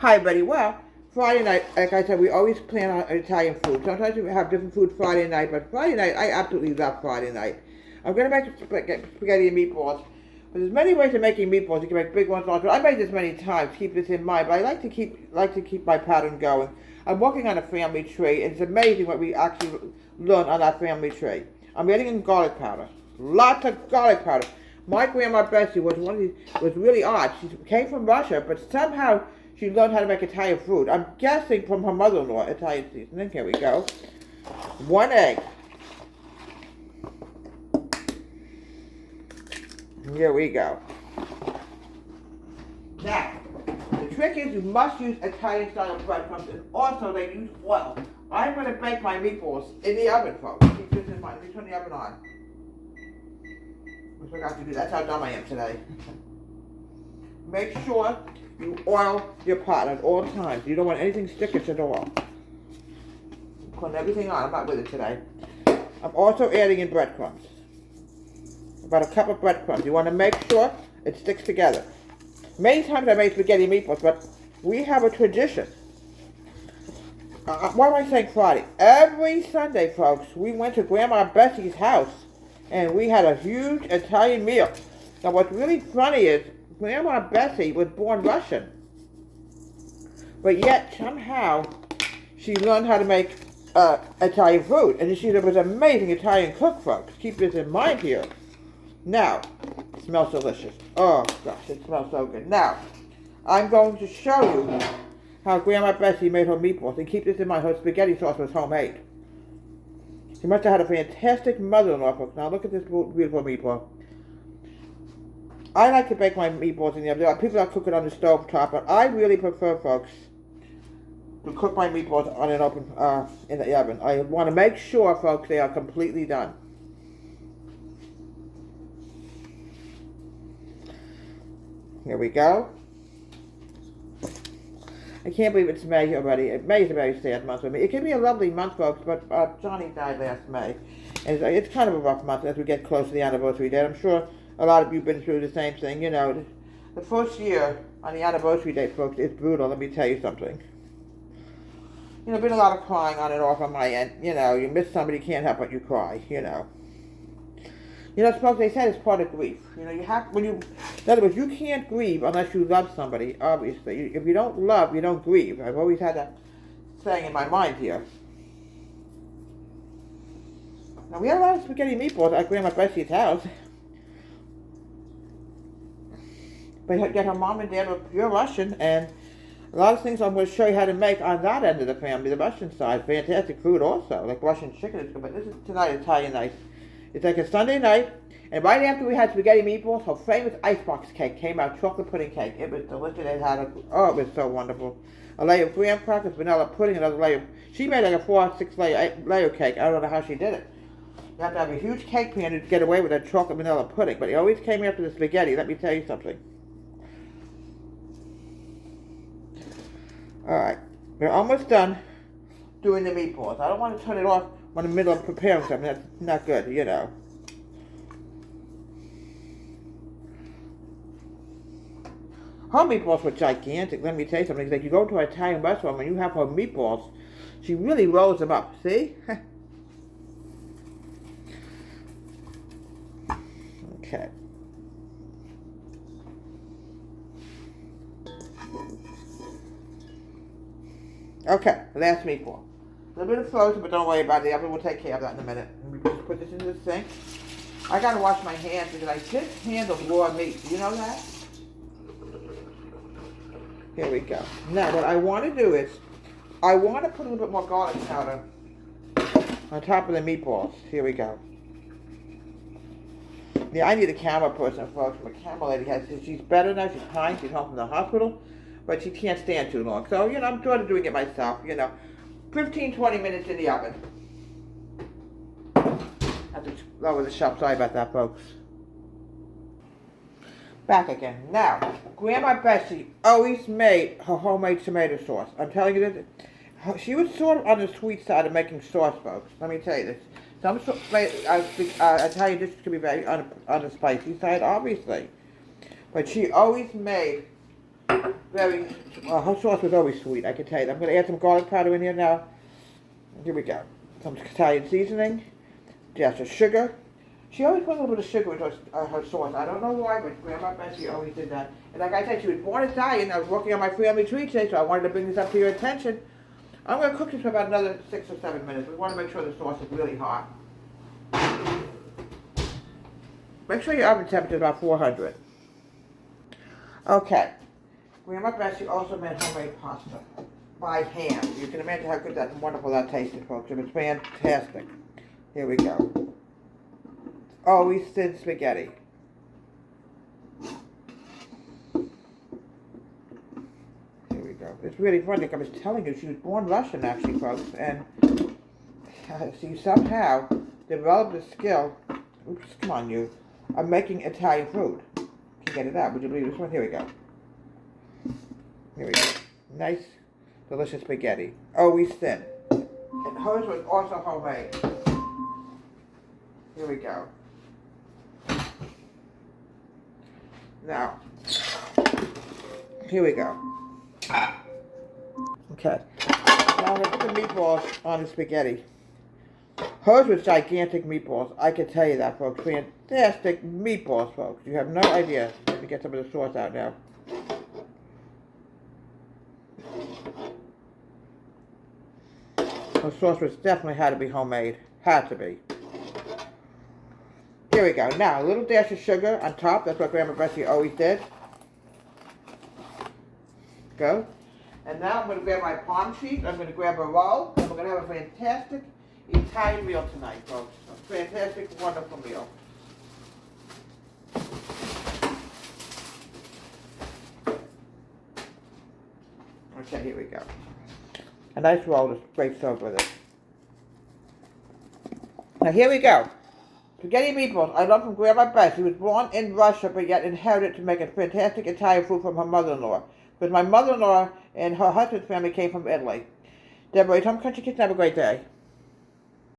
Hi, buddy. Well, Friday night, like I said, we always plan on Italian food. Sometimes we have different food Friday night, but Friday night, I absolutely love Friday night. I'm going to make spaghetti and meatballs. But there's many ways of making meatballs. You can make big ones, large ones. I made this many times. Keep this in mind. But I like to keep my pattern going. I'm working on a family tree, and it's amazing what we actually learn on that family tree. I'm adding in garlic powder. Lots of garlic powder. My grandma Bessie was was really odd. She came from Russia, but somehow she learned how to make Italian food. I'm guessing from her mother-in-law, Italian seasoning. Here we go. 1 egg. Here we go. Now, the trick is you must use Italian-style breadcrumbs, and also they use oil. I'm going to bake my meatballs in the oven, folks. Keep this in mind. Let me turn the oven on. I forgot to do that. That's how dumb I am today. Make sure you oil your pot at all times. You don't want anything stickish at all. I'm putting everything on. I'm not with it today. I'm also adding in breadcrumbs. About a cup of breadcrumbs. You want to make sure it sticks together. Many times I made spaghetti meatballs, but we have a tradition. Why am I saying Friday? Every Sunday, folks, we went to Grandma Bessie's house, and we had a huge Italian meal. Now, what's really funny is Grandma Bessie was born Russian, but yet somehow she learned how to make Italian food, and she was an amazing Italian cook, folks. Keep this in mind here. Now, it smells delicious. Oh gosh, it smells so good. Now, I'm going to show you how Grandma Bessie made her meatballs, and keep this in mind, her spaghetti sauce was homemade. She must have had a fantastic mother-in-law, folks. Now look at this beautiful meatball. I like to bake my meatballs in the oven. There are people that cook it on the stove top, but I really prefer, folks, to cook my meatballs on an open, in the oven. I want to make sure, folks, they are completely done. Here we go. I can't believe it's May already. May is a very sad month for me. It can be a lovely month, folks, but Johnny died last May. And it's kind of a rough month as we get close to the anniversary date. I'm sure a lot of you have been through the same thing. You know, the first year on the anniversary date, folks, is brutal. Let me tell you something. You know, been a lot of crying on and off on my end. You know, you miss somebody, you can't help but you cry, you know. You know, folks, they said it's part of grief. You know, you have, in other words, you can't grieve unless you love somebody, obviously. If you don't love, you don't grieve. I've always had that saying in my mind here. Now, we had a lot of spaghetti meatballs at Grandma Bessie's house. But yet her mom and dad were pure Russian, and a lot of things I'm going to show you how to make on that end of the family, the Russian side. Fantastic food also, like Russian chicken is good, but this is tonight Italian night. It's like a Sunday night, and right after we had spaghetti meatballs, her famous icebox cake came out, chocolate pudding cake. It was delicious. It had it was so wonderful. A layer of graham crackers, vanilla pudding, another layer. She made like a 4 or 6 layer cake. I don't know how she did it. You have to have a huge cake pan to get away with that chocolate vanilla pudding, but it always came after the spaghetti. Let me tell you something. Alright, we're almost done doing the meatballs. I don't want to turn it off when I'm in the middle of preparing something. That's not good, you know. Her meatballs were gigantic. Let me tell you something. It's like you go to an Italian restaurant and you have her meatballs, she really rolls them up. See? Okay. Okay, last meatball. A little bit of frozen, but don't worry about it. The oven will take care of that in a minute. Let me just put this into the sink. I gotta wash my hands because I just handled raw meat. Do you know that? Here we go. Now, what I want to do is, I want to put a little bit more garlic powder on top of the meatballs. Here we go. Yeah, I need a camera person, folks. My camera lady she's better now. She's fine. She's home from the hospital. But she can't stand too long. So, you know, I'm sort of doing it myself, you know. 15, 20 minutes in the oven. I have to lower the shelf. Sorry about that, folks. Back again. Now, Grandma Bessie always made her homemade tomato sauce. I'm telling you this. She was sort of on the sweet side of making sauce, folks. Let me tell you this. Some Italian dishes can be very on the spicy side, obviously. But she always made Very, her sauce was always sweet, I can tell you. I'm going to add some garlic powder in here now. Here we go. Some Italian seasoning. Just a sugar. She always put a little bit of sugar into her sauce. I don't know why, but Grandma Bessie always did that. And like I said, she was born Italian. I was working on my family tree today, so I wanted to bring this up to your attention. I'm going to cook this for about another 6 or 7 minutes. We want to make sure the sauce is really hot. Make sure your oven temperature is about 400. Okay. Grandma Bessie also made homemade pasta by hand. You can imagine how good and wonderful that tasted, folks. It was fantastic. Here we go. Always thin spaghetti. Here we go. It's really funny. I was telling you, she was born Russian, actually, folks, and she somehow developed the skill. Oops, come on, you. Of making Italian food. Can you get it out? Would you believe this one? Here we go. Here we go. Nice, delicious spaghetti. Always thin. And hers was also homemade. Here we go. Now, here we go. Okay. Now I'm going to put the meatballs on the spaghetti. Hers was gigantic meatballs. I can tell you that, folks. Fantastic meatballs, folks. You have no idea. Let me get some of the sauce out now. The sauce was definitely had to be homemade. Had to be. Here we go. Now, a little dash of sugar on top. That's what Grandma Bessie always did. Go. And now I'm going to grab my palm sheet. I'm going to grab a roll. And we're going to have a fantastic Italian meal tonight, folks. A fantastic, wonderful meal. Okay, here we go. A nice roll to great sauce with it. Now here we go. Spaghetti meatballs I love from Grandma Bess. She was born in Russia but yet inherited to make a fantastic Italian food from her mother-in-law. Because my mother-in-law and her husband's family came from Italy. Deborah, Tom Country Kitchen, have a great day.